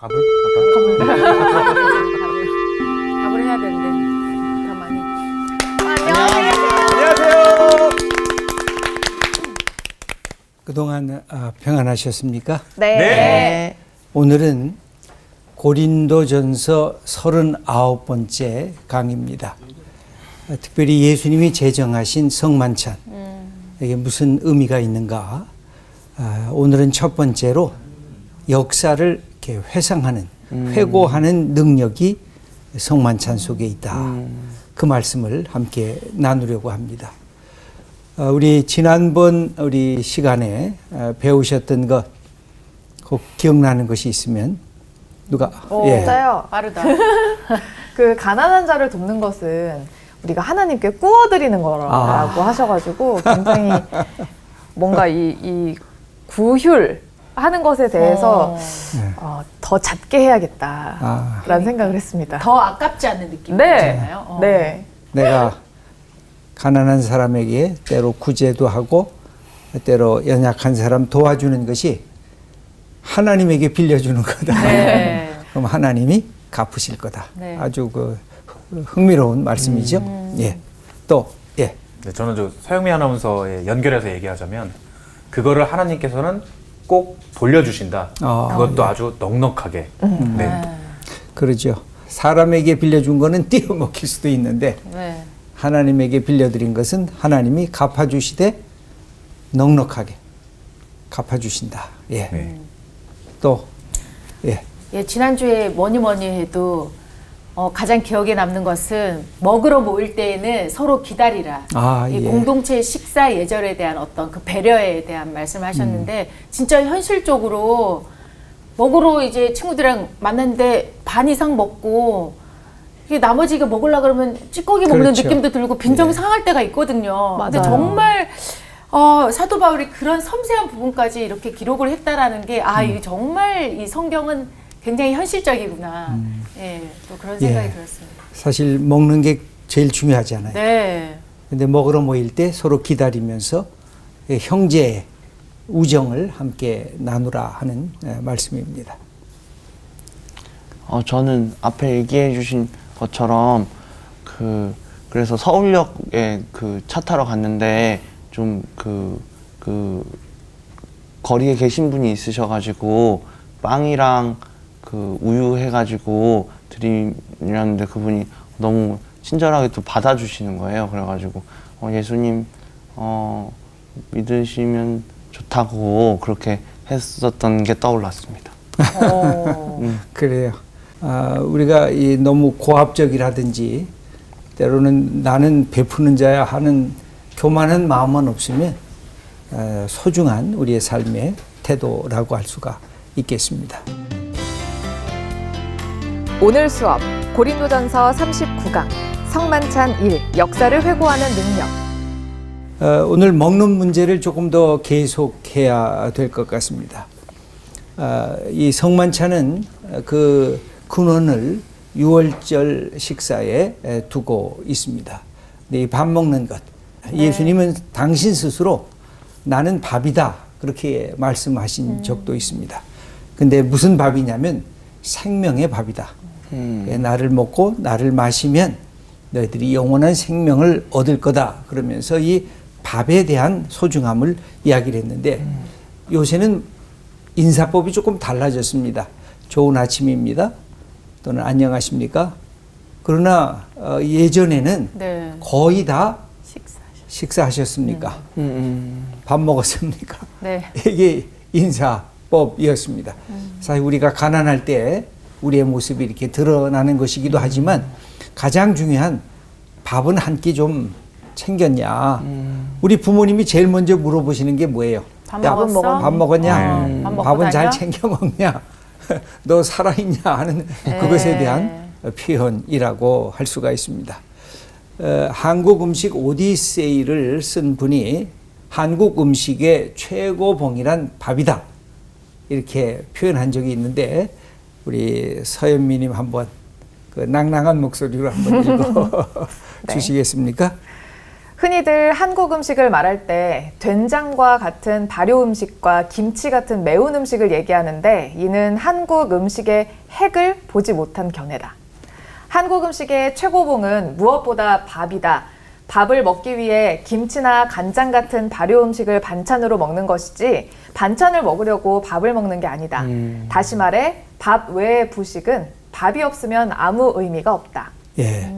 갑을? 아까? 답을 해야 되는데 가만히. 안녕하세요. 그동안 평안하셨습니까? 네. 오늘은 고린도전서 39번째 강의입니다. 특별히 예수님이 제정하신 성만찬, 이게 무슨 의미가 있는가? 오늘은 첫 번째로 역사를 이렇게 회상하는, 회고하는 능력이 성만찬 속에 있다. 그 말씀을 함께 나누려고 합니다. 우리 지난번 우리 시간에 배우셨던 것, 혹 기억나는 것이 있으면 누가? 진짜요? 빠르다. 그 가난한 자를 돕는 것은 우리가 하나님께 구워드리는 거라고 하셔가지고 굉장히 뭔가 이 구휼 하는 것에 대해서 더 잦게 해야겠다라는 생각을 했습니다. 더 아깝지 않는 느낌이 네, 있잖아요. 네. 내가 가난한 사람에게 때로 구제도 하고 때로 연약한 사람 도와주는 것이 하나님에게 빌려주는 거다. 네. 그럼 하나님이 갚으실 거다. 네. 아주 그 흥미로운 말씀이죠. 예. 또 예. 네, 저는 저 서영미 아나운서에 연결해서 얘기하자면 그거를 하나님께서는 꼭 돌려주신다. 그것도 아주 넉넉하게. 네. 그러죠. 사람에게 빌려준 거는 띄어먹힐 수도 있는데 네. 하나님에게 빌려드린 것은 하나님이 갚아주시되 넉넉하게 갚아주신다. 예. 네. 또 예. 예, 지난주에 뭐니 해도 가장 기억에 남는 것은 먹으러 모일 때에는 서로 기다리라. 이 예. 공동체 식사 예절에 대한 어떤 그 배려에 대한 말씀을 하셨는데 진짜 현실적으로 먹으러 이제 친구들이랑 만났는데 반 이상 먹고 이게 나머지 이거 먹으려고 그러면 찌꺼기 먹는 그렇죠. 느낌도 들고 빈정 상할 때가 있거든요. 근데 맞아요. 정말 사도 바울이 그런 섬세한 부분까지 이렇게 기록을 했다라는 게 이게 정말 이 성경은 굉장히 현실적이구나. 예, 또 그런 생각이 예. 들었습니다. 사실 먹는 게 제일 중요하잖아요. 네. 근데 먹으러 모일 때 서로 기다리면서 형제의 우정을 함께 나누라 하는 말씀입니다. 저는 앞에 얘기해 주신 것처럼 그래서 서울역에 그 차 타러 갔는데 좀 그 거리에 계신 분이 있으셔가지고 빵이랑 그 우유 해가지고 드리려는데 그분이 너무 친절하게 또 받아주시는 거예요. 그래가지고 예수님 믿으시면 좋다고 그렇게 했었던 게 떠올랐습니다. 그래요. 우리가 너무 고압적이라든지 때로는 나는 베푸는 자야 하는 교만한 마음만 없으면 소중한 우리의 삶의 태도라고 할 수가 있겠습니다. 오늘 수업 고린도전서 39강 성만찬 1 역사를 회고하는 능력. 오늘 먹는 문제를 조금 더 계속해야 될 것 같습니다. 이 성만찬은 그 근원을 유월절 식사에 두고 있습니다. 이 밥 먹는 것. 예수님은 당신 스스로 나는 밥이다. 그렇게 말씀하신 적도 있습니다. 근데 무슨 밥이냐면 생명의 밥이다. 나를 먹고 나를 마시면 너희들이 영원한 생명을 얻을 거다. 그러면서 이 밥에 대한 소중함을 이야기를 했는데 요새는 인사법이 조금 달라졌습니다. 좋은 아침입니다. 또는 안녕하십니까? 그러나 예전에는 네. 거의 다 식사하셨습니까? 밥 먹었습니까? 네. 이게 인사법이었습니다. 사실 우리가 가난할 때 우리의 모습이 이렇게 드러나는 것이기도 하지만 가장 중요한 밥은 한 끼 좀 챙겼냐. 우리 부모님이 제일 먼저 물어보시는 게 뭐예요? 밥 야, 먹었어? 밥 먹었냐? 밥 먹고 밥은 잘 다녀? 챙겨 먹냐? 너 살아있냐? 하는 그것에 대한 표현이라고 할 수가 있습니다. 한국 음식 오디세이를 쓴 분이 한국 음식의 최고봉이란 밥이다. 이렇게 표현한 적이 있는데 우리 서현미님 한번 그 낭낭한 목소리로 한번 읽어 주시겠습니까? 흔히들 한국 음식을 말할 때 된장과 같은 발효 음식과 김치 같은 매운 음식을 얘기하는데 이는 한국 음식의 핵을 보지 못한 견해다. 한국 음식의 최고봉은 무엇보다 밥이다. 밥을 먹기 위해 김치나 간장 같은 발효 음식을 반찬으로 먹는 것이지 반찬을 먹으려고 밥을 먹는 게 아니다. 다시 말해 밥 외의 부식은 밥이 없으면 아무 의미가 없다. 예.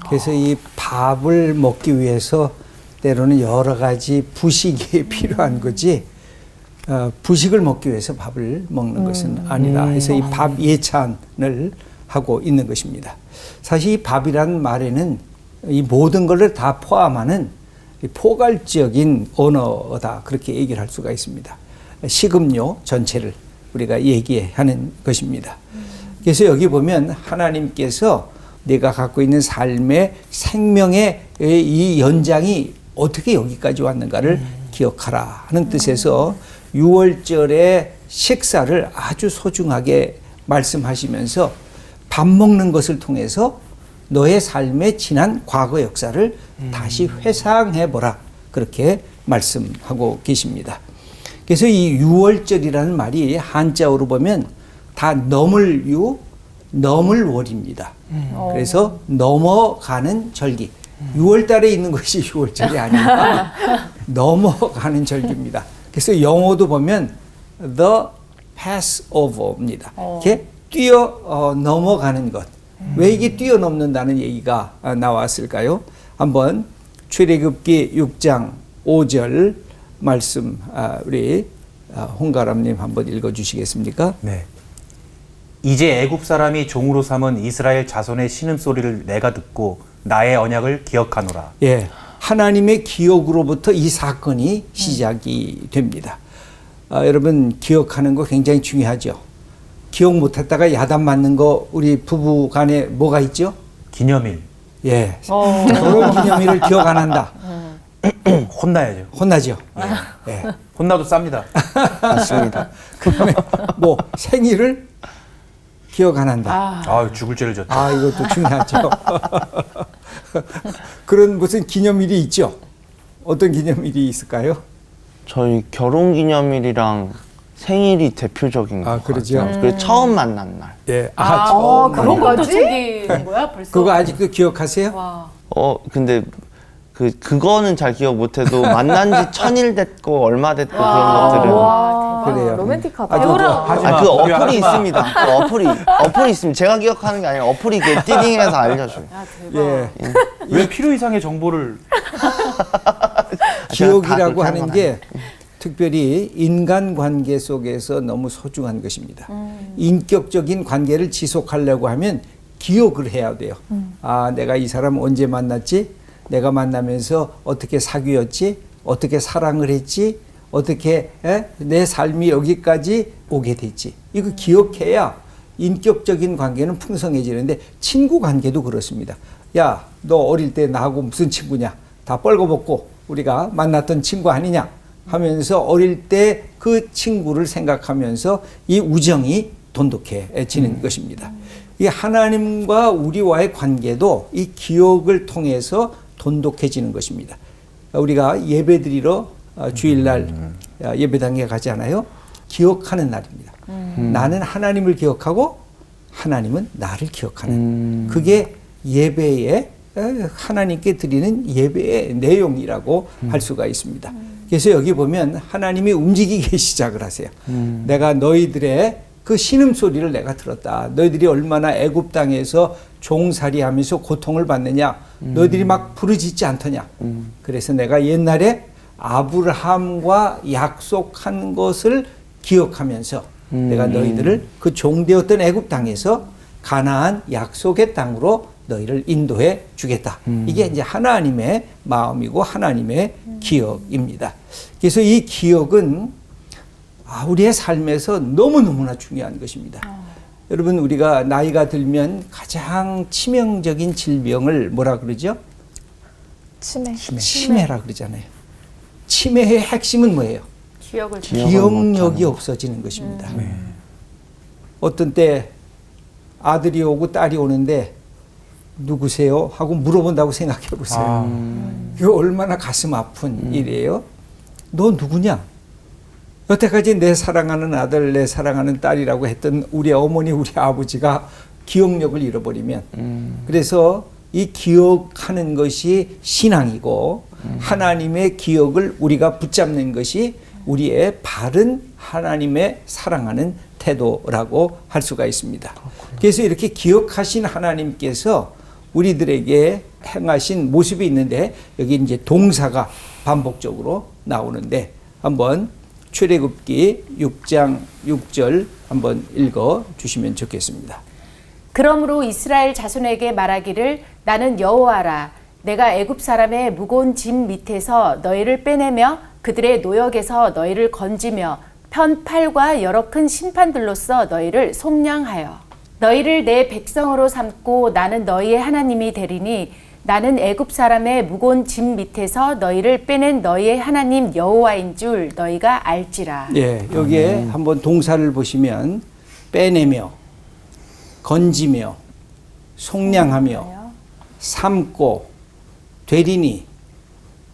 그래서 이 밥을 먹기 위해서 때로는 여러 가지 부식이 필요한 거지, 부식을 먹기 위해서 밥을 먹는 것은 아니다. 그래서 이 밥 예찬을 하고 있는 것입니다. 사실 이 밥이라는 말에는 이 모든 것을 다 포함하는 포괄적인 언어다, 그렇게 얘기를 할 수가 있습니다. 식음료 전체를 우리가 얘기하는 것입니다. 그래서 여기 보면 하나님께서 내가 갖고 있는 삶의 생명의 이 연장이 어떻게 여기까지 왔는가를 기억하라 하는 뜻에서 6월절의 식사를 아주 소중하게 말씀하시면서 밥 먹는 것을 통해서 너의 삶의 지난 과거 역사를 다시 회상해보라, 그렇게 말씀하고 계십니다. 그래서 이 6월절이라는 말이 한자어로 보면 다 넘을유, 넘을월입니다. 그래서 넘어가는 절기. 6월 달에 있는 것이 6월절이 아니라 넘어가는 절기입니다. 그래서 영어도 보면 the Passover입니다. 이렇게 넘어가는 것. 왜 이게 뛰어넘는다는 얘기가 나왔을까요? 한번 출애굽기 6장 5절 말씀 우리 홍가람님 한번 읽어주시겠습니까? 네. 이제 애굽 사람이 종으로 삼은 이스라엘 자손의 신음소리를 내가 듣고 나의 언약을 기억하노라. 예, 하나님의 기억으로부터 이 사건이 시작이 됩니다. 여러분, 기억하는 거 굉장히 중요하죠. 기억 못했다가 야단 맞는 거 우리 부부 간에 뭐가 있죠? 기념일. 예, 결혼 기념일을 기억 안 한다. 혼나야죠. 혼나죠. 예. 혼나도 쌉니다. 맞습니다. 그다음에 뭐 생일을 기억 안 한다. 아, 죽을 죄를 졌다. 이것도 중요하죠. 그런 무슨 기념일이 있죠. 어떤 기념일이 있을까요? 저희 결혼기념일이랑 생일이 대표적인 것 그러죠. 같아요. 그리고 처음 만난 날. 예. 그런 것도 거지? 챙기는 거야 벌써? 그거 아직도 기억하세요? 와. 근데 그거는 잘 기억 못해도 만난 지 1000일 됐고 얼마 됐고 그런 것들은. 와, 그래요. 로맨틱하다. 그 어플이 있습니다. 그 어플이 있습니다. 제가 기억하는 게 아니라 어플이 그 띠딩해서 알려줘요. 대박. 예. 왜 필요 이상의 정보를 기억이라고 다 하는 그렇게 게 특별히 인간관계 속에서 너무 소중한 것입니다. 인격적인 관계를 지속하려고 하면 기억을 해야 돼요. 내가 이 사람 언제 만났지? 내가 만나면서 어떻게 사귀었지? 어떻게 사랑을 했지? 어떻게 내 삶이 여기까지 오게 됐지? 이거 기억해야 인격적인 관계는 풍성해지는데, 친구 관계도 그렇습니다. 야, 너 어릴 때 나하고 무슨 친구냐? 다 뻘거벗고 우리가 만났던 친구 아니냐? 하면서 어릴 때 그 친구를 생각하면서 이 우정이 돈독해지는 것입니다. 이 하나님과 우리와의 관계도 이 기억을 통해서 돈독해지는 것입니다. 우리가 예배드리러 주일날 예배당에 가잖아요. 기억하는 날입니다. 나는 하나님을 기억하고 하나님은 나를 기억하는, 그게 예배의, 하나님께 드리는 예배의 내용이라고 할 수가 있습니다. 그래서 여기 보면 하나님이 움직이기 시작을 하세요. 내가 너희들의 그 신음소리를 내가 들었다. 너희들이 얼마나 애굽 땅에서 종살이하면서 고통을 받느냐. 너희들이 막 부르짖지 않더냐. 그래서 내가 옛날에 아브라함과 약속한 것을 기억하면서 내가 너희들을 그 종되었던 애굽 땅에서 가나안 약속의 땅으로 너희를 인도해 주겠다. 이게 이제 하나님의 마음이고 하나님의 기억입니다. 그래서 이 기억은 우리의 삶에서 너무너무나 중요한 것입니다. 여러분, 우리가 나이가 들면 가장 치명적인 질병을 뭐라 그러죠? 치매라 그러잖아요. 치매의 핵심은 뭐예요? 기억력이 없어지는 것입니다. 어떤 때 아들이 오고 딸이 오는데 누구세요? 하고 물어본다고 생각해 보세요. 이거 얼마나 가슴 아픈 일이에요. 너 누구냐? 여태까지 내 사랑하는 아들, 내 사랑하는 딸이라고 했던 우리 어머니, 우리 아버지가 기억력을 잃어버리면 그래서 이 기억하는 것이 신앙이고 하나님의 기억을 우리가 붙잡는 것이 우리의 바른 하나님의 사랑하는 태도라고 할 수가 있습니다. 그래서 이렇게 기억하신 하나님께서 우리들에게 행하신 모습이 있는데 여기 이제 동사가 반복적으로 나오는데 한번 출애굽기 6장 6절 한번 읽어 주시면 좋겠습니다. 그러므로 이스라엘 자손에게 말하기를 나는 여호와라. 내가 애굽 사람의 무거운 짐 밑에서 너희를 빼내며 그들의 노역에서 너희를 건지며 편팔과 여러 큰 심판들로서 너희를 속량하여 너희를 내 백성으로 삼고 나는 너희의 하나님이 되리니 나는 애굽 사람의 무거운 짐 밑에서 너희를 빼낸 너희의 하나님 여호와인 줄 너희가 알지라. 예, 여기에 한번 동사를 보시면 빼내며 건지며 속량하며 삼고 되리니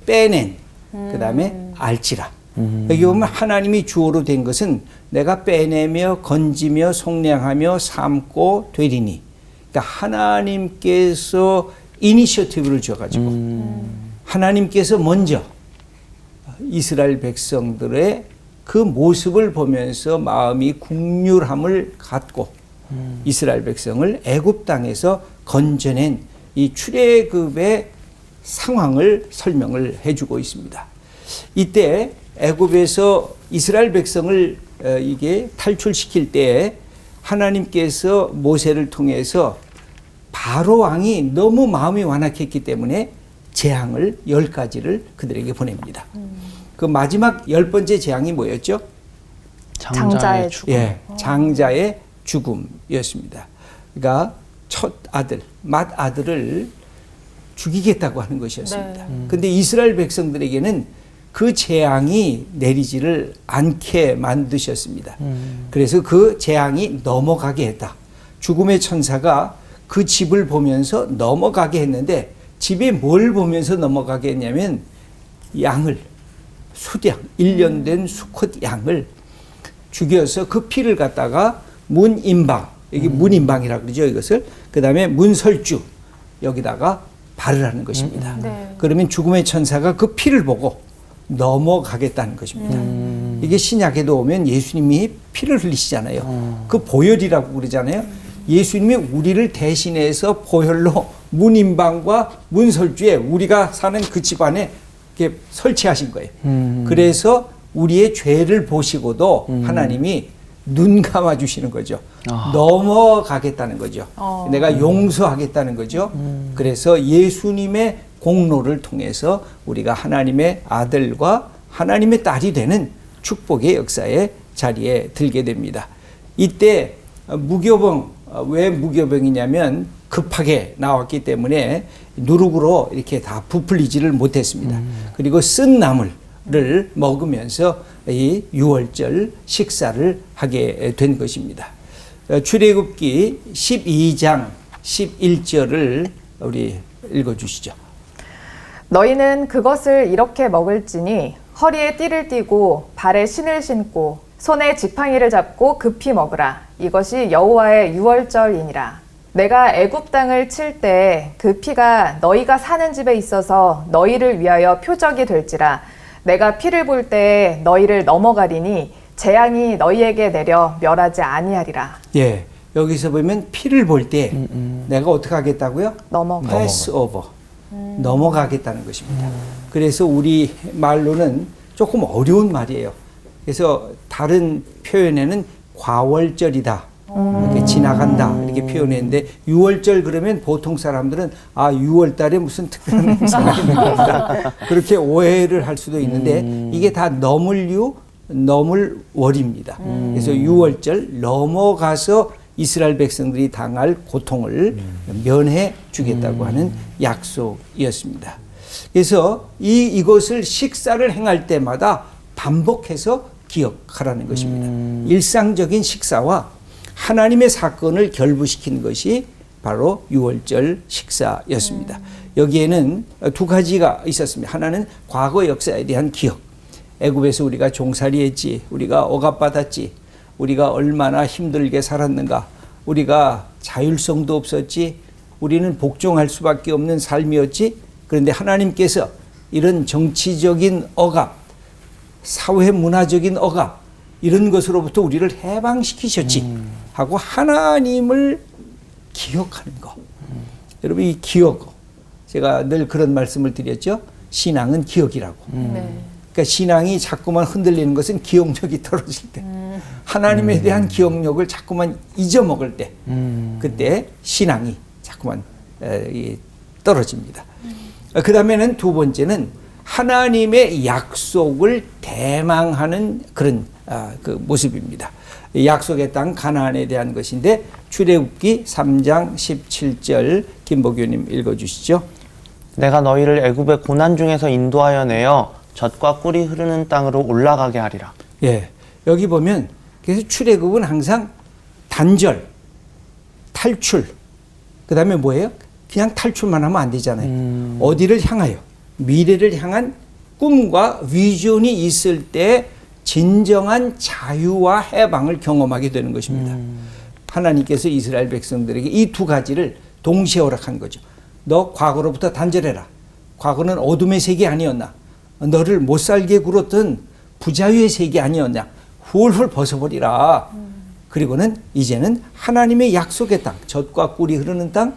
빼낸 그 다음에 알지라. 여기 보면 하나님이 주어로 된 것은 내가 빼내며 건지며 속량하며 삼고 되리니. 그러니까 하나님께서 이니셔티브를 줘가지고 하나님께서 먼저 이스라엘 백성들의 그 모습을 보면서 마음이 국률함을 갖고 이스라엘 백성을 애굽 땅에서 건져낸 이 출애굽의 상황을 설명을 해주고 있습니다. 이때 애굽에서 이스라엘 백성을 이게 탈출시킬 때 하나님께서 모세를 통해서 바로 왕이 너무 마음이 완악했기 때문에 재앙을 10가지를 그들에게 보냅니다. 그 마지막 10번째 재앙이 뭐였죠? 장자의 죽음. 예, 장자의 죽음이었습니다. 그러니까 첫 아들, 맏 아들을 죽이겠다고 하는 것이었습니다. 근데 이스라엘 백성들에게는 그 재앙이 내리지를 않게 만드셨습니다. 그래서 그 재앙이 넘어가게 했다. 죽음의 천사가 그 집을 보면서 넘어가게 했는데 집에 뭘 보면서 넘어가게 했냐면 양을, 수량, 1년 된 수컷 양을 죽여서 그 피를 갖다가 문임방, 여기 문임방이라고 그러죠, 이것을. 그 다음에 문설주, 여기다가 바르라는 것입니다. 그러면 죽음의 천사가 그 피를 보고 넘어가겠다는 것입니다. 이게 신약에도 오면 예수님이 피를 흘리시잖아요. 그 보혈이라고 그러잖아요. 예수님이 우리를 대신해서 보혈로 문임방과 문설주에 우리가 사는 그 집안에 이렇게 설치하신 거예요. 그래서 우리의 죄를 보시고도 하나님이 눈 감아 주시는 거죠. 넘어가겠다는 거죠. 내가 용서하겠다는 거죠. 그래서 예수님의 공로를 통해서 우리가 하나님의 아들과 하나님의 딸이 되는 축복의 역사의 자리에 들게 됩니다. 이때 무교병, 왜 무교병이냐면 급하게 나왔기 때문에 누룩으로 이렇게 다 부풀리지를 못했습니다. 그리고 쓴 나물을 먹으면서 이 유월절 식사를 하게 된 것입니다. 출애굽기 12장 11절을 우리 읽어주시죠. 너희는 그것을 이렇게 먹을지니 허리에 띠를 띠고 발에 신을 신고 손에 지팡이를 잡고 급히 먹으라. 이것이 여호와의 유월절이니라. 내가 애굽 땅을 칠 때 그 피가 너희가 사는 집에 있어서 너희를 위하여 표적이 될지라. 내가 피를 볼 때 너희를 넘어가리니 재앙이 너희에게 내려 멸하지 아니하리라. 예, 여기서 보면 피를 볼 때 내가 어떻게 하겠다고요? 패스 오버. 넘어가겠다는 것입니다. 그래서 우리 말로는 조금 어려운 말이에요. 그래서 다른 표현에는 과월절이다. 이렇게 지나간다. 이렇게 표현했는데 6월절 그러면 보통 사람들은 6월 달에 무슨 특별한 행사가 있는 겁니다. 그렇게 오해를 할 수도 있는데 이게 다 넘을 월입니다. 그래서 6월절 넘어가서 이스라엘 백성들이 당할 고통을 면해 주겠다고 하는 약속이었습니다. 그래서 이것을 식사를 행할 때마다 반복해서 기억하라는 것입니다. 일상적인 식사와 하나님의 사건을 결부시킨 것이 바로 유월절 식사였습니다. 여기에는 두 가지가 있었습니다. 하나는 과거 역사에 대한 기억. 애굽에서 우리가 종살이했지, 우리가 억압받았지, 우리가 얼마나 힘들게 살았는가, 우리가 자율성도 없었지, 우리는 복종할 수밖에 없는 삶이었지. 그런데 하나님께서 이런 정치적인 억압, 사회 문화적인 억압, 이런 것으로부터 우리를 해방시키셨지 하고 하나님을 기억하는 거. 여러분, 이 기억, 제가 늘 그런 말씀을 드렸죠. 신앙은 기억이라고. 그러니까 신앙이 자꾸만 흔들리는 것은 기억력이 떨어질 때, 하나님에 대한 기억력을 자꾸만 잊어먹을 때, 그때 신앙이 자꾸만 떨어집니다. 그 다음에는 두 번째는 하나님의 약속을 대망하는 그런 그 모습입니다. 약속의 땅 가나안에 대한 것인데 출애굽기 3장 17절 김보교님 읽어주시죠. 내가 너희를 애굽의 고난 중에서 인도하여 내어 젖과 꿀이 흐르는 땅으로 올라가게 하리라. 예, 여기 보면 그래서 출애굽은 항상 단절, 탈출, 그 다음에 뭐예요? 그냥 탈출만 하면 안 되잖아요. 어디를 향하여? 미래를 향한 꿈과 비전이 있을 때 진정한 자유와 해방을 경험하게 되는 것입니다. 하나님께서 이스라엘 백성들에게 이 두 가지를 동시에 허락한 거죠. 너 과거로부터 단절해라. 과거는 어둠의 세계 아니었나? 너를 못 살게 굴었던 부자유의 세계 아니었냐? 훌훌 벗어버리라. 그리고는 이제는 하나님의 약속의 땅, 젖과 꿀이 흐르는 땅,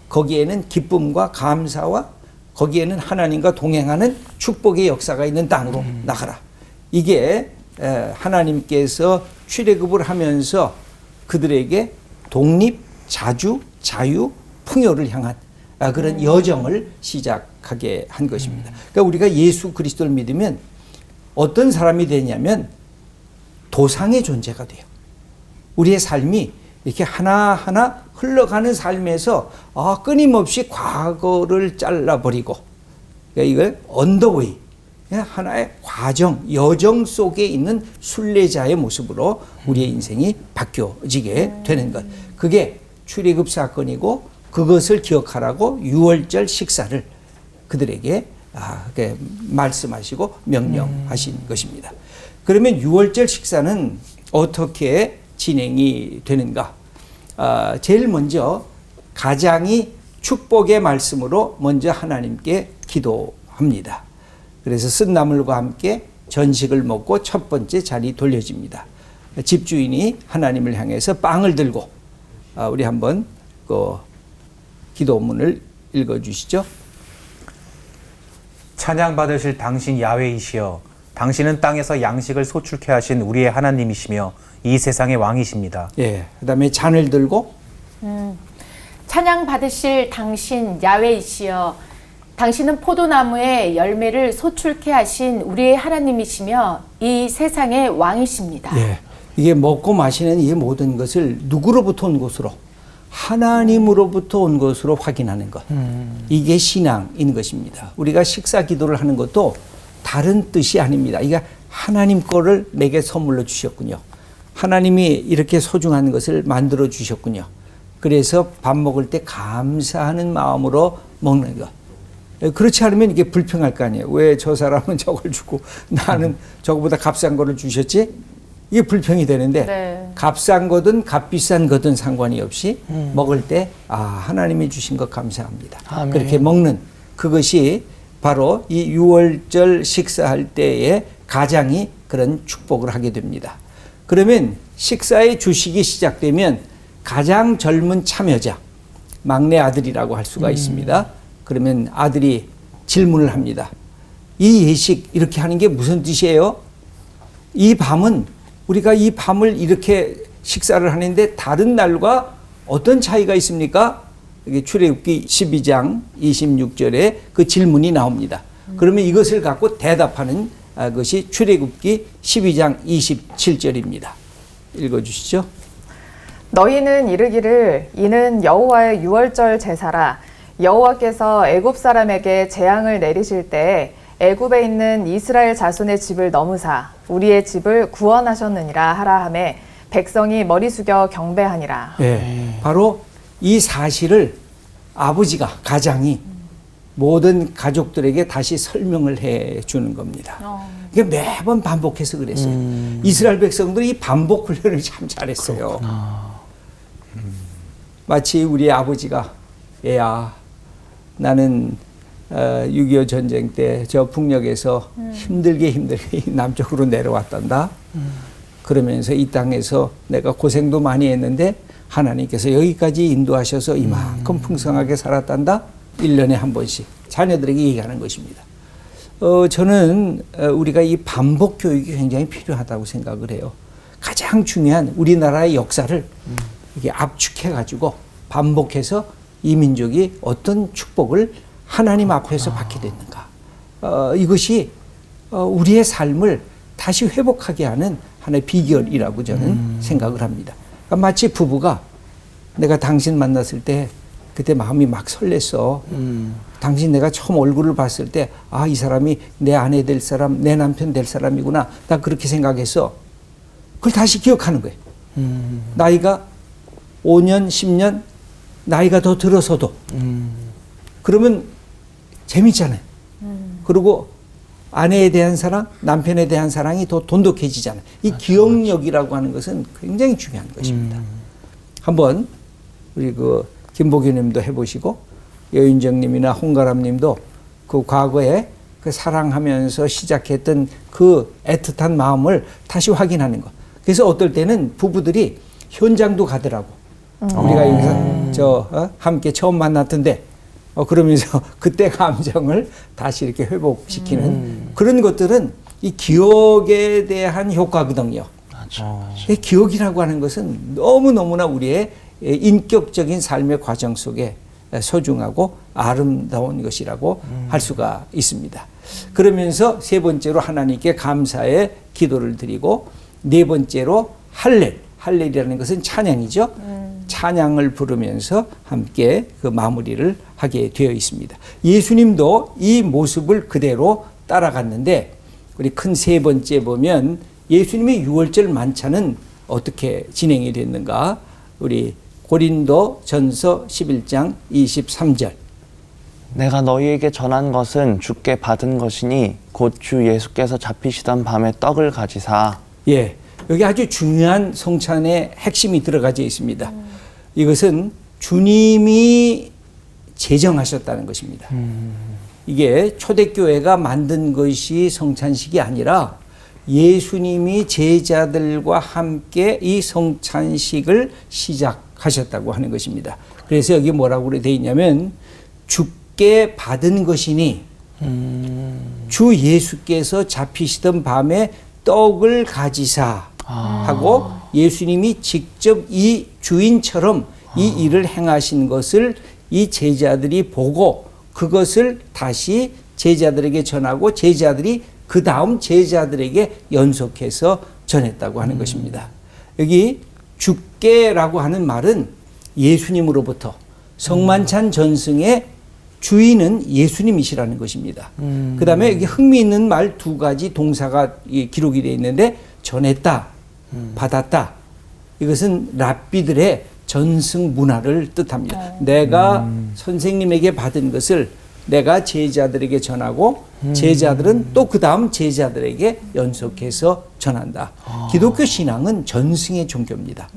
거기에는 기쁨과 감사와 거기에는 하나님과 동행하는 축복의 역사가 있는 땅으로 나가라. 이게 하나님께서 출애굽을 하면서 그들에게 독립, 자주, 자유, 풍요를 향한 그런 여정을 시작하게 한 것입니다. 그러니까 우리가 예수 그리스도를 믿으면 어떤 사람이 되냐면 도상의 존재가 돼요. 우리의 삶이 이렇게 하나하나 흘러가는 삶에서 끊임없이 과거를 잘라버리고, 그러니까 이걸 언더웨이, 하나의 과정, 여정 속에 있는 순례자의 모습으로 우리의 인생이 바뀌어지게 되는 것. 그게 출애굽 사건이고 그것을 기억하라고 유월절 식사를 그들에게 말씀하시고 명령하신 것입니다. 그러면 유월절 식사는 어떻게 진행이 되는가? 제일 먼저 가장이 축복의 말씀으로 먼저 하나님께 기도합니다. 그래서 쓴나물과 함께 전식을 먹고 첫 번째 자리 돌려집니다. 집주인이 하나님을 향해서 빵을 들고 우리 한번 그 기도문을 읽어주시죠. 찬양 받으실 당신 야훼이시여, 당신은 땅에서 양식을 소출케 하신 우리의 하나님이시며 이 세상의 왕이십니다. 예, 그다음에 잔을 들고 찬양 받으실 당신 야훼이시여, 당신은 포도나무에 열매를 소출케 하신 우리의 하나님이시며 이 세상의 왕이십니다. 예, 이게 먹고 마시는 이 모든 것을 누구로부터 온 것으로? 하나님으로부터 온 것으로 확인하는 것. 이게 신앙인 것입니다. 우리가 식사 기도를 하는 것도 다른 뜻이 아닙니다. 이게 하나님 거를 내게 선물로 주셨군요. 하나님이 이렇게 소중한 것을 만들어 주셨군요. 그래서 밥 먹을 때 감사하는 마음으로 먹는 것. 그렇지 않으면 이게 불평할 거 아니에요. 왜 저 사람은 저걸 주고 나는 저거보다 값싼 거를 주셨지? 이게 불평이 되는데 네. 값싼 거든 값비싼 거든 상관이 없이 먹을 때 하나님이 주신 것 감사합니다. 아멘. 그렇게 먹는 그것이 바로 이 유월절 식사할 때에 가장이 그런 축복을 하게 됩니다. 그러면 식사의 주식이 시작되면 가장 젊은 참여자, 막내 아들이라고 할 수가 있습니다. 그러면 아들이 질문을 합니다. 이 예식 이렇게 하는 게 무슨 뜻이에요? 이 밤은 우리가 이 밤을 이렇게 식사를 하는데 다른 날과 어떤 차이가 있습니까? 이게 출애굽기 12장 26절에 그 질문이 나옵니다. 그러면 이것을 갖고 대답하는 것이 출애굽기 12장 27절입니다. 읽어주시죠. 너희는 이르기를 이는 여호와의 유월절 제사라. 여호와께서 애굽 사람에게 재앙을 내리실 때 애굽에 있는 이스라엘 자손의 집을 넘으사 우리의 집을 구원하셨느니라 하라 하매 백성이 머리 숙여 경배하니라. 네, 바로 이 사실을 아버지가, 가장이 모든 가족들에게 다시 설명을 해 주는 겁니다. 이게 매번 반복해서 그랬어요. 이스라엘 백성들이 이 반복 훈련을 참 잘했어요. 마치 우리 아버지가, 얘야, 나는 6.25 전쟁 때 저 북녘에서 힘들게 남쪽으로 내려왔단다. 그러면서 이 땅에서 내가 고생도 많이 했는데 하나님께서 여기까지 인도하셔서 이만큼 풍성하게 살았단다. 1년에 한 번씩 자녀들에게 얘기하는 것입니다. 저는 우리가 이 반복 교육이 굉장히 필요하다고 생각을 해요. 가장 중요한 우리나라의 역사를 이게 압축해가지고 반복해서 이 민족이 어떤 축복을 하나님 앞에서 받게 됐는가. 이것이 우리의 삶을 다시 회복하게 하는 하나의 비결이라고 저는 생각을 합니다. 그러니까 마치 부부가 내가 당신 만났을 때 그때 마음이 막 설렜어. 당신 내가 처음 얼굴을 봤을 때 아, 이 사람이 내 아내 될 사람, 내 남편 될 사람이구나. 나 그렇게 생각했어. 그걸 다시 기억하는 거예요. 나이가 5년, 10년, 나이가 더 들어서도. 그러면 재밌잖아요. 그리고 아내에 대한 사랑, 남편에 대한 사랑이 더 돈독해지잖아요. 이 기억력이라고 하는 것은 굉장히 중요한 것입니다. 한번 우리 그 김보규 님도 해보시고 여윤정 님이나 홍가람 님도 그 과거에 그 사랑하면서 시작했던 그 애틋한 마음을 다시 확인하는 거. 그래서 어떨 때는 부부들이 현장도 가더라고. 우리가 여기서 함께 처음 만났던데 그러면서 그때 감정을 다시 이렇게 회복시키는 그런 것들은 이 기억에 대한 효과거든요. 이 기억이라고 하는 것은 너무너무나 우리의 인격적인 삶의 과정 속에 소중하고 아름다운 것이라고 할 수가 있습니다. 그러면서 세 번째로 하나님께 감사의 기도를 드리고 네 번째로 할렐이라는 것은 찬양이죠. 찬양을 부르면서 함께 그 마무리를 하게 되어 있습니다. 예수님도 이 모습을 그대로 따라갔는데 우리 큰 세 번째 보면 예수님의 6월절 만찬은 어떻게 진행이 됐는가? 우리 고린도 전서 11장 23절. 내가 너희에게 전한 것은 주께 받은 것이니 곧 주 예수께서 잡히시던 밤에 떡을 가지사. 예, 여기 아주 중요한 성찬의 핵심이 들어가져 있습니다. 이것은 주님이 제정하셨다는 것입니다. 이게 초대교회가 만든 것이 성찬식이 아니라 예수님이 제자들과 함께 이 성찬식을 시작하셨다고 하는 것입니다. 그래서 여기 뭐라고 되어 있냐면 주께 받은 것이니 주 예수께서 잡히시던 밤에 떡을 가지사 하고 예수님이 직접 이 주인처럼 이 일을 행하신 것을 이 제자들이 보고 그것을 다시 제자들에게 전하고 제자들이 그 다음 제자들에게 연속해서 전했다고 하는 것입니다. 여기 주께라고 하는 말은 예수님으로부터 성만찬 전승의 주인은 예수님이시라는 것입니다. 그 다음에 여기 흥미있는 말 두 가지 동사가 기록이 되어 있는데 전했다, 받았다. 이것은 랍비들의 전승 문화를 뜻합니다. 내가 선생님에게 받은 것을 내가 제자들에게 전하고 제자들은 또 그 다음 제자들에게 연속해서 전한다. 기독교 신앙은 전승의 종교입니다.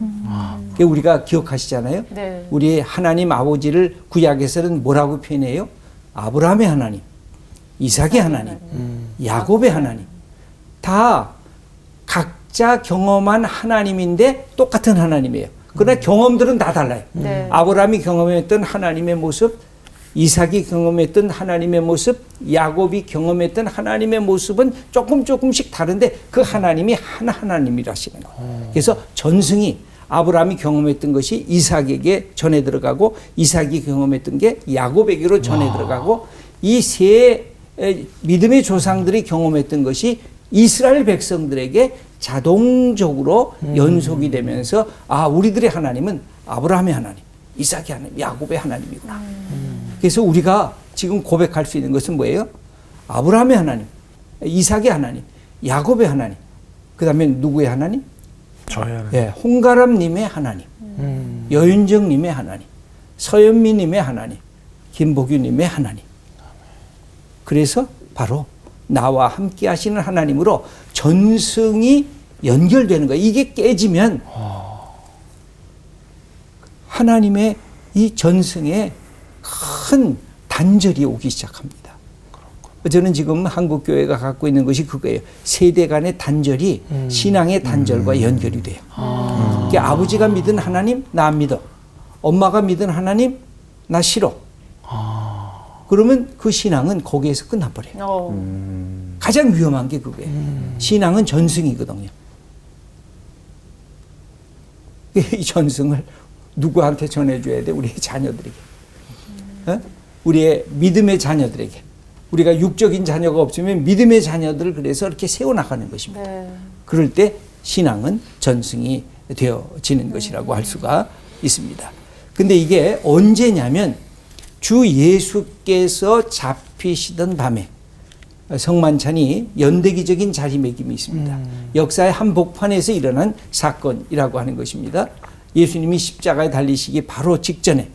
그게 우리가 기억하시잖아요. 네. 우리 하나님 아버지를 구약에서는 뭐라고 표현해요? 아브라함의 하나님, 이삭의 하나님, 야곱의 하나님. 다 각자 경험한 하나님인데 똑같은 하나님이에요. 그러나 경험들은 다 달라요. 네. 아브라함이 경험했던 하나님의 모습, 이삭이 경험했던 하나님의 모습, 야곱이 경험했던 하나님의 모습은 조금씩 다른데 그 하나님이 하나님이라시는 거예요. 그래서 전승이 아브라함이 경험했던 것이 이삭에게 전해 들어가고 이삭이 경험했던 게 야곱에게로 전해 들어가고 이 세 믿음의 조상들이 경험했던 것이 이스라엘 백성들에게 자동적으로 연속이 되면서 아, 우리들의 하나님은 아브라함의 하나님, 이삭의 하나님, 야곱의 하나님이구나. 그래서 우리가 지금 고백할 수 있는 것은 뭐예요? 아브라함의 하나님, 이삭의 하나님, 야곱의 하나님, 그 다음에 누구의 하나님? 저의 하나님. 예, 홍가람님의 하나님, 여윤정님의 하나님. 서현미님의 하나님, 김복규님의 하나님. 그래서 바로 나와 함께 하시는 하나님으로 전승이 연결되는 거예요. 이게 깨지면 하나님의 이 전승에 큰 단절이 오기 시작합니다. 저는 지금 한국교회가 갖고 있는 것이 그거예요. 세대 간의 단절이 신앙의 단절과 연결이 돼요. 그러니까 아버지가 믿은 하나님, 나 안 믿어. 엄마가 믿은 하나님, 나 싫어. 그러면 그 신앙은 거기에서 끝나버려요. 가장 위험한 게 그거예요. 신앙은 전승이거든요. 이 전승을 누구한테 전해줘야 돼? 우리의 자녀들에게. 우리의 믿음의 자녀들에게. 우리가 육적인 자녀가 없으면 믿음의 자녀들을 그래서 이렇게 세워나가는 것입니다. 네. 그럴 때 신앙은 전승이 되어지는 것이라고 할 수가 있습니다. 근데 이게 언제냐면 주 예수께서 잡히시던 밤에 성만찬이 연대기적인 자리매김이 있습니다. 역사의 한복판에서 일어난 사건이라고 하는 것입니다. 예수님이 십자가에 달리시기 바로 직전에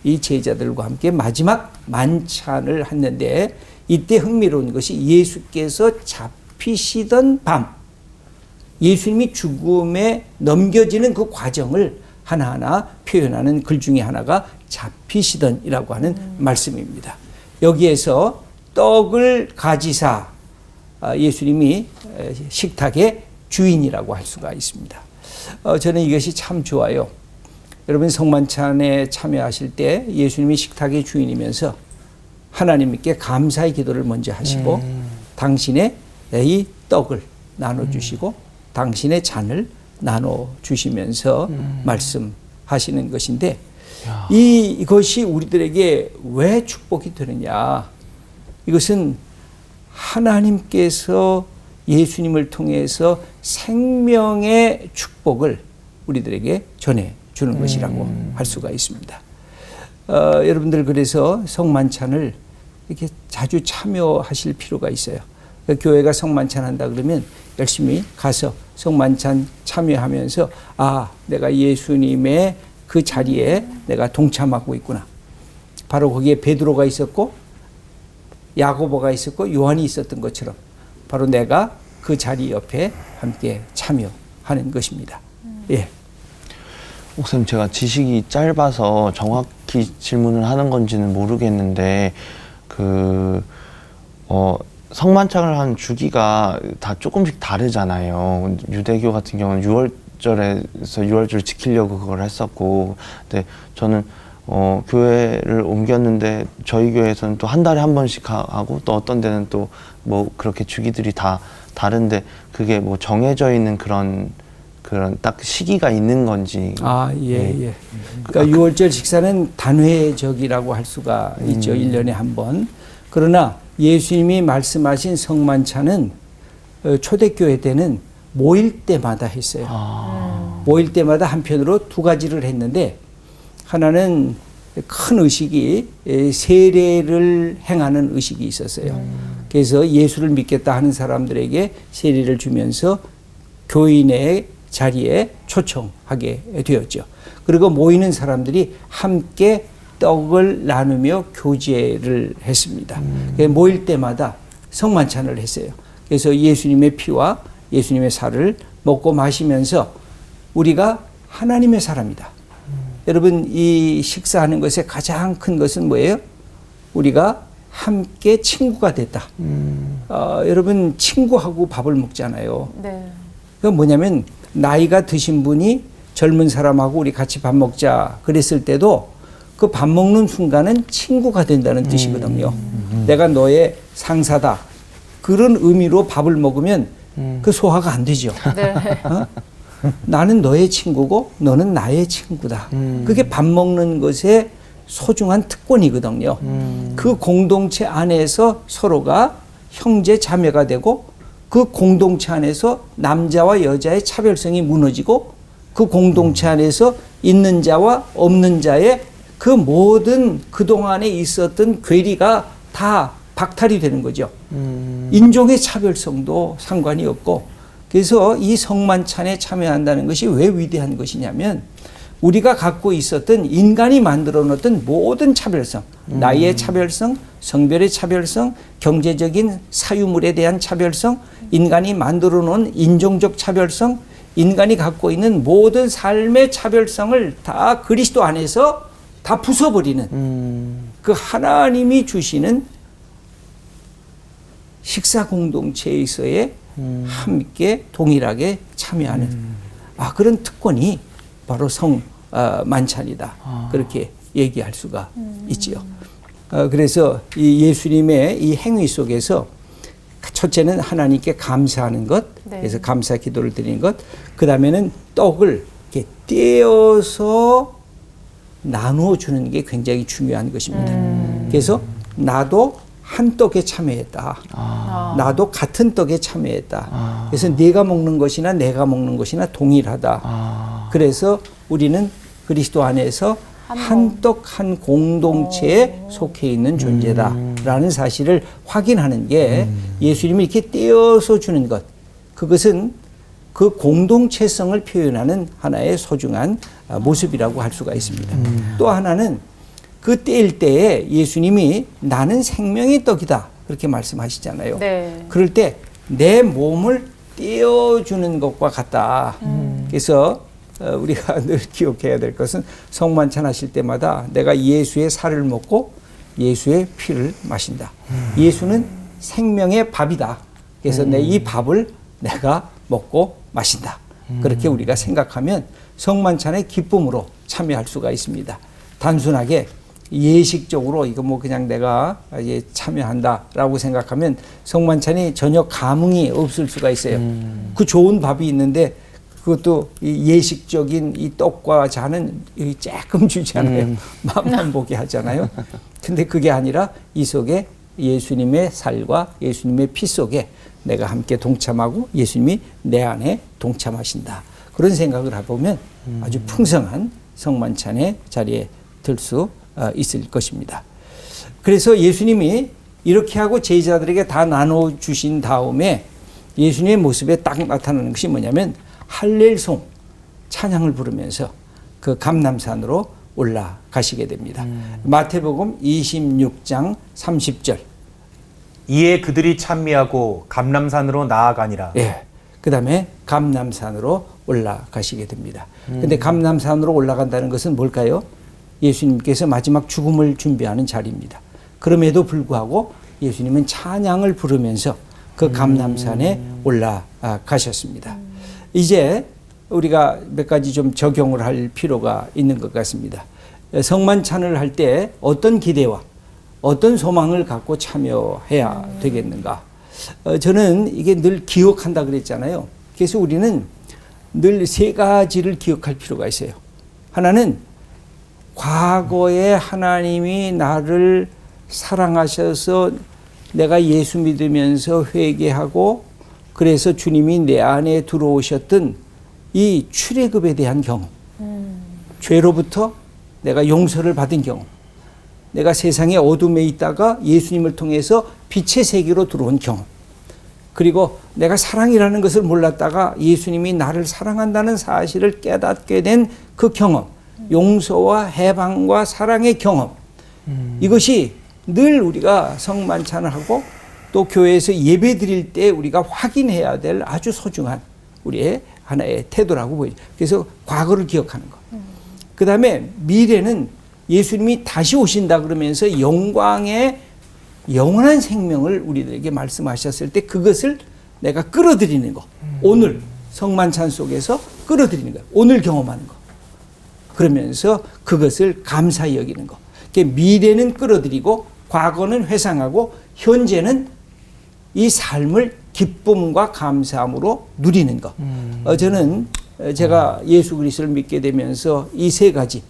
이 제자들과 함께 마지막 만찬을 했는데 이때 흥미로운 것이 예수께서 잡히시던 밤, 예수님이 죽음에 넘겨지는 그 과정을 하나하나 표현하는 글 중에 하나가 잡히시던이라고 하는 말씀입니다. 여기에서 떡을 가지사 예수님이 식탁의 주인이라고 할 수가 있습니다. 저는 이것이 참 좋아요. 여러분 성만찬에 참여하실 때 예수님이 식탁의 주인이면서 하나님께 감사의 기도를 먼저 하시고 당신의 이 떡을 나눠주시고 당신의 잔을 나눠주시면서 말씀하시는 것인데 이것이 우리들에게 왜 축복이 되느냐. 이것은 하나님께서 예수님을 통해서 생명의 축복을 우리들에게 전해주는 것이라고 할 수가 있습니다. 여러분들 그래서 성만찬을 이렇게 자주 참여하실 필요가 있어요. 교회가 성만찬 한다 그러면 열심히 가서 성만찬 참여하면서 내가 예수님의 그 자리에 내가 동참하고 있구나. 바로 거기에 베드로가 있었고 야고보가 있었고 요한이 있었던 것처럼 바로 내가 그 자리 옆에 함께 참여하는 것입니다. 예. 목사님, 제가 지식이 짧아서 정확히 질문을 하는 건지는 모르겠는데 성만찬을 한 주기가 다 조금씩 다르잖아요. 유대교 같은 경우는 6월절에서 유월절 지키려고 그걸 했었고, 근데 저는 교회를 옮겼는데 저희 교회에서는 또 한 달에 한 번씩 하고 또 어떤 데는 또 뭐 그렇게 주기들이 다 다른데 그게 뭐 정해져 있는 그런 딱 시기가 있는 건지. 예. 그러니까 6월절 식사는 단회적이라고 할 수가 있죠. 1년에 한 번. 그러나 예수님이 말씀하신 성만찬은 초대교회 때는 모일 때마다 했어요. 모일 때마다 한편으로 두 가지를 했는데 하나는 큰 의식이 세례를 행하는 의식이 있었어요. 그래서 예수를 믿겠다 하는 사람들에게 세례를 주면서 교인의 자리에 초청하게 되었죠. 그리고 모이는 사람들이 함께 떡을 나누며 교제를 했습니다. 모일 때마다 성만찬을 했어요. 그래서 예수님의 피와 예수님의 살을 먹고 마시면서 우리가 하나님의 사람이다. 여러분 이 식사하는 것의 가장 큰 것은 뭐예요? 우리가 함께 친구가 됐다. 여러분 친구하고 밥을 먹잖아요. 네. 그건 뭐냐면 나이가 드신 분이 젊은 사람하고 우리 같이 밥 먹자 그랬을 때도 그 밥 먹는 순간은 친구가 된다는 뜻이거든요. 내가 너의 상사다. 그런 의미로 밥을 먹으면 그 소화가 안 되죠. 네. 나는 너의 친구고 너는 나의 친구다. 그게 밥 먹는 것의 소중한 특권이거든요. 그 공동체 안에서 서로가 형제 자매가 되고 그 공동체 안에서 남자와 여자의 차별성이 무너지고 그 공동체 안에서 있는 자와 없는 자의 그 모든 그동안에 있었던 괴리가 다 박탈이 되는 거죠. 인종의 차별성도 상관이 없고 그래서 이 성만찬에 참여한다는 것이 왜 위대한 것이냐면 우리가 갖고 있었던 인간이 만들어 놓았던 모든 차별성, 나이의 차별성, 성별의 차별성, 경제적인 사유물에 대한 차별성, 인간이 만들어 놓은 인종적 차별성, 인간이 갖고 있는 모든 삶의 차별성을 다 그리스도 안에서 다 부숴버리는 그 하나님이 주시는 식사 공동체에서의 함께 동일하게 참여하는 그런 특권이 바로 성만찬이다. 그렇게 얘기할 수가 있지요. 그래서 이 예수님의 이 행위 속에서 첫째는 하나님께 감사하는 것, 네. 그래서 감사 기도를 드리는 것. 그 다음에는 떡을 이렇게 떼어서 나누어 주는 게 굉장히 중요한 것입니다. 그래서 나도 한 떡에 참여했다. 나도 같은 떡에 참여했다. 그래서 네가 먹는 것이나 내가 먹는 것이나 동일하다. 그래서 우리는 그리스도 안에서 한 떡 한 공동체에 속해 있는 존재다라는 사실을 확인하는 게 예수님이 이렇게 떼어서 주는 것. 그것은 그 공동체성을 표현하는 하나의 소중한 모습이라고 할 수가 있습니다. 또 하나는 그 떼일 때에 예수님이 나는 생명의 떡이다 그렇게 말씀하시잖아요. 네. 그럴 때 내 몸을 떼어주는 것과 같다. 그래서 우리가 늘 기억해야 될 것은 성만찬 하실 때마다 내가 예수의 살을 먹고 예수의 피를 마신다. 예수는 생명의 밥이다. 그래서 내 이 밥을 내가 먹고 마신다. 그렇게 우리가 생각하면 성만찬의 기쁨으로 참여할 수가 있습니다. 단순하게 예식적으로 이거 뭐 그냥 내가 참여한다라고 생각하면 성만찬이 전혀 감흥이 없을 수가 있어요. 그 좋은 밥이 있는데 그것도 이 예식적인 이 떡과 잔은 조금 주잖아요. 맛만 보게 하잖아요. 근데 그게 아니라 이 속에 예수님의 살과 예수님의 피 속에 내가 함께 동참하고 예수님이 내 안에 동참하신다. 그런 생각을 해보면 아주 풍성한 성만찬의 자리에 들 수 있을 것입니다. 그래서 예수님이 이렇게 하고 제자들에게 다 나눠 주신 다음에 예수님의 모습에 딱 나타나는 것이 뭐냐면 할렐송 찬양을 부르면서 그 감람산으로 올라가시게 됩니다. 마태복음 26장 30절. 이에 그들이 찬미하고 감람산으로 나아가니라. 예. 그 다음에 감람산으로 올라가시게 됩니다. 근데 감람산으로 올라간다는 것은 뭘까요? 예수님께서 마지막 죽음을 준비하는 자리입니다. 그럼에도 불구하고 예수님은 찬양을 부르면서 그 감람산에 올라가셨습니다. 이제 우리가 몇 가지 좀 적용을 할 필요가 있는 것 같습니다. 성만찬을 할 때 어떤 기대와 어떤 소망을 갖고 참여해야 되겠는가? 저는 이게 늘 기억한다 그랬잖아요. 그래서 우리는 늘 세 가지를 기억할 필요가 있어요. 하나는 과거에 하나님이 나를 사랑하셔서 내가 예수 믿으면서 회개하고 그래서 주님이 내 안에 들어오셨던 이 출애굽에 대한 경험, 죄로부터 내가 용서를 받은 경험, 내가 세상의 어둠에 있다가 예수님을 통해서 빛의 세계로 들어온 경험, 그리고 내가 사랑이라는 것을 몰랐다가 예수님이 나를 사랑한다는 사실을 깨닫게 된 그 경험, 용서와 해방과 사랑의 경험, 이것이 늘 우리가 성만찬을 하고 또 교회에서 예배 드릴 때 우리가 확인해야 될 아주 소중한 우리의 하나의 태도라고 보이죠. 그래서 과거를 기억하는 것. 그 다음에 미래는 예수님이 다시 오신다 그러면서 영광의 영원한 생명을 우리들에게 말씀하셨을 때 그것을 내가 끌어들이는 것. 오늘 성만찬 속에서 끌어들이는 것. 오늘 경험하는 것. 그러면서 그것을 감사히 여기는 것. 미래는 끌어들이고 과거는 회상하고 현재는 이 삶을 기쁨과 감사함으로 누리는 것. 저는 제가 예수 그리스도를 믿게 되면서 이 세 가지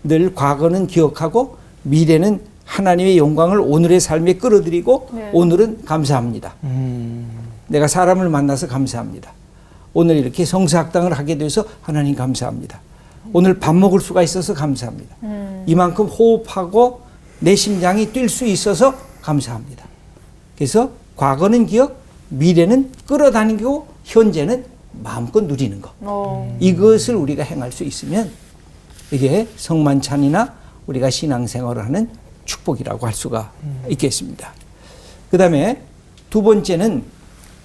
늘 과거는 기억하고 미래는 하나님의 영광을 오늘의 삶에 끌어들이고 네. 오늘은 감사합니다. 내가 사람을 만나서 감사합니다. 오늘 이렇게 성사학당을 하게 돼서 하나님 감사합니다. 오늘 밥 먹을 수가 있어서 감사합니다. 이만큼 호흡하고 내 심장이 뛸 수 있어서 감사합니다. 그래서 과거는 기억, 미래는 끌어다니고 현재는 마음껏 누리는 것. 이것을 우리가 행할 수 있으면 이게 성만찬이나 우리가 신앙생활을 하는 축복이라고 할 수가 있겠습니다. 그 다음에 두 번째는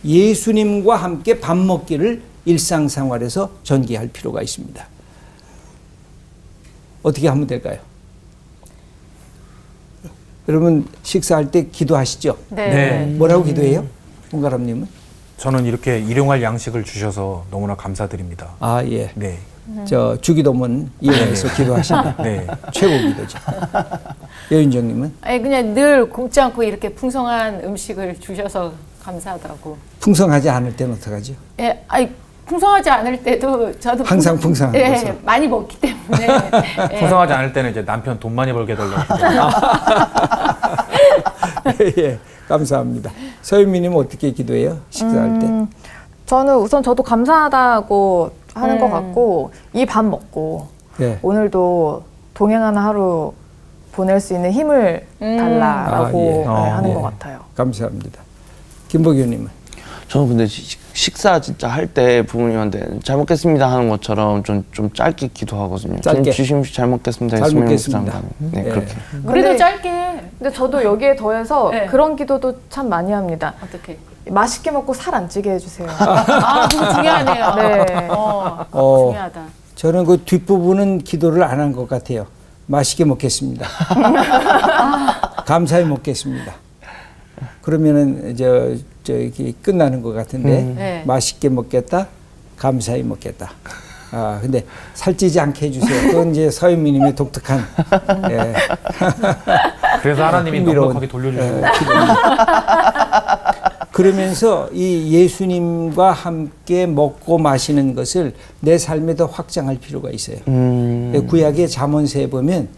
예수님과 함께 밥 먹기를 일상생활에서 전개할 필요가 있습니다. 어떻게 하면 될까요? 여러분 식사할 때 기도하시죠? 네. 뭐라고 기도해요? 홍가람님은? 저는 이렇게 일용할 양식을 주셔서 너무나 감사드립니다. 아, 예. 네. 저 주기도문 이용해서 기도하시는 네. 최고 기도죠. 여인정님은? 아니 그냥 늘 굶지 않고 이렇게 풍성한 음식을 주셔서 감사하다고. 풍성하지 않을 때는 어떡하죠? 예, 아니 풍성하지 않을 때도 저도 항상 풍성한 예, 것으로. 많이 먹기 때문에. 예. 풍성하지 않을 때는 이제 남편 돈 많이 벌게 해달라고. 예, 감사합니다. 서윤미님은 어떻게 기도해요? 식사할 때? 저는 우선 저도 감사하다고 하는 것 같고 이 밥 먹고 네. 오늘도 동행하는 하루 보낼 수 있는 힘을 달라라고 아, 예. 하는 예. 것 같아요. 감사합니다. 김복희 의원님은? 저는 근데 식사 진짜 할 때 부모님한테 잘 먹겠습니다 하는 것처럼 좀 짧게 기도하거든요. 짧게? 주심 잘 먹겠습니다. 잘 예수님 먹겠습니다. 감사합니다. 네, 예. 그렇게. 그래도 근데- 짧게 해. 근데 저도 여기에 더해서 네. 그런 기도도 참 많이 합니다. 어떻게? 맛있게 먹고 살 안 찌게 해주세요. 아, 그거 중요하네요. 네. 중요하다. 저는 그 뒷부분은 기도를 안 한 것 같아요. 맛있게 먹겠습니다. 감사히 먹겠습니다. 그러면은 이렇게 끝나는 것 같은데 네. 맛있게 먹겠다, 감사히 먹겠다. 아 근데 살찌지 않게 해주세요. 그건 이제 서윤미님의 독특한. 예. 그래서 하나님이 흥미로운, 넉넉하게 돌려주시고. 그러면서 이 예수님과 함께 먹고 마시는 것을 내 삶에 더 확장할 필요가 있어요. 구약의 잠언서에 보면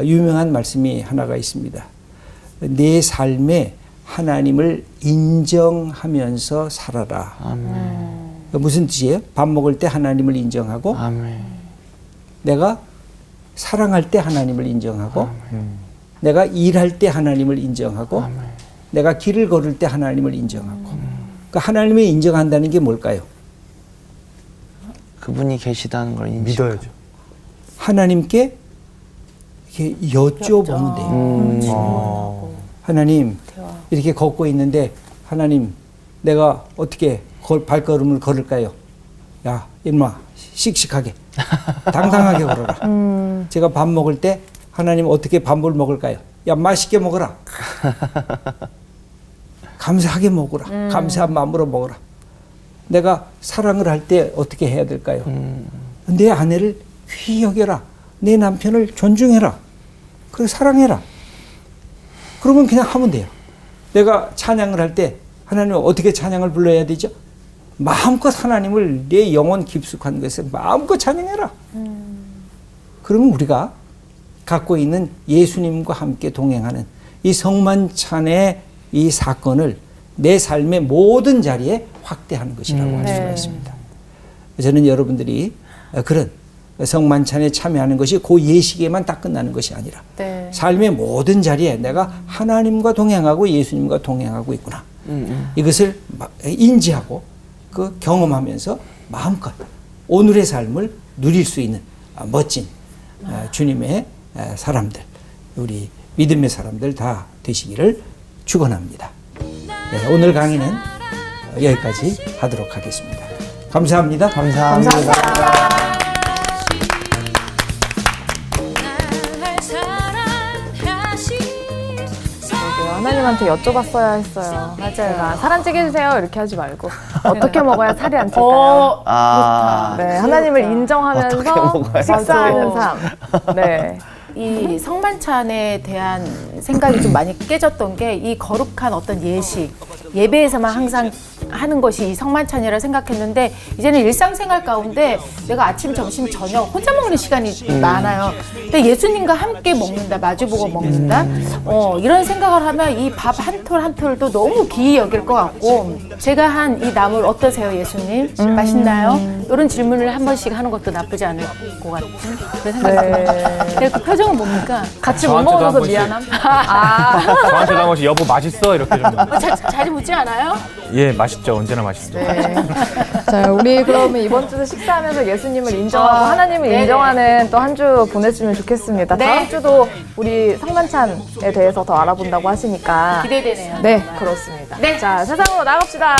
유명한 말씀이 하나가 있습니다. 내 삶에 하나님을 인정하면서 살아라. 무슨 뜻이에요? 밥 먹을 때 하나님을 인정하고 아멘. 내가 사랑할 때 하나님을 인정하고 내가 일할 때 하나님을 인정하고 내가 길을 걸을 때 하나님을 인정하고 그 하나님을 인정한다는 게 뭘까요? 그분이 계시다는 걸 인식하고. 믿어야죠. 하나님께 이렇게 여쭤보면 돼요. 하나님 이렇게 걷고 있는데 하나님 내가 어떻게 발걸음을 걸을까요? 야 인마 씩씩하게 당당하게 걸어라. 제가 밥 먹을 때 하나님 어떻게 밥을 먹을까요? 야 맛있게 먹어라. 감사하게 먹어라. 감사한 마음으로 먹어라. 내가 사랑을 할 때 어떻게 해야 될까요? 내 아내를 귀히 여겨라. 내 남편을 존중해라. 그리고 사랑해라. 그러면 그냥 하면 돼요. 내가 찬양을 할 때 하나님 어떻게 찬양을 불러야 되죠? 마음껏 하나님을 내 영혼 깊숙한 것에 마음껏 찬양해라. 그러면 우리가 갖고 있는 예수님과 함께 동행하는 이 성만찬의 이 사건을 내 삶의 모든 자리에 확대하는 것이라고 할 수가 있습니다. 저는 여러분들이 그런 성만찬에 참여하는 것이 그 예식에만 딱 끝나는 것이 아니라 네. 삶의 모든 자리에 내가 하나님과 동행하고 예수님과 동행하고 있구나. 이것을 인지하고 그 경험하면서 마음껏 오늘의 삶을 누릴 수 있는 멋진 주님의 사람들, 우리 믿음의 사람들 다 되시기를 축원합니다. 네, 오늘 강의는 여기까지 하도록 하겠습니다. 감사합니다. 감사합니다. 하나님한테 여쭤봤어야 했어요. 맞아요. 제가 살 안 찌게 해주세요 이렇게 하지 말고 어떻게 먹어야 살이 안 찔까요? 아, 네, 하나님을 어떻게 인정하면서 먹어야 식사하는 맞아. 삶. 네. 이 성만찬에 대한 생각이 좀 많이 깨졌던 게 이 거룩한 어떤 예식, 예배에서만 항상 하는 것이 이 성만찬이라 생각했는데 이제는 일상생활 가운데 내가 아침, 점심, 저녁 혼자 먹는 시간이 많아요. 근데 예수님과 함께 먹는다, 마주보고 먹는다, 이런 생각을 하면 이 밥 한 톨 한 톨도 너무 귀히 여길 것 같고 제가 한 이 나물 어떠세요, 예수님? 맛있나요? 이런 질문을 한 번씩 하는 것도 나쁘지 않을 것 같은 그런 생각이 듭니다. 근데 그 표정은 뭡니까? 같이 못 저한테도 한 먹어서 번씩. 미안함. 저한테도 한 번씩 여보 맛있어? 이렇게 좀. 자주 묻지 않아요? 예, 맛있 맛있죠. 언제나 맛있습니다. 네. 자, 우리 그러면 이번 주도 식사하면서 예수님을 인정하고 하나님을 네네. 인정하는 또 한 주 보냈으면 좋겠습니다. 네. 다음 주도 우리 성만찬에 대해서 더 알아본다고 하시니까 기대되네요. 네, 정말. 그렇습니다. 네. 자, 세상으로 나갑시다.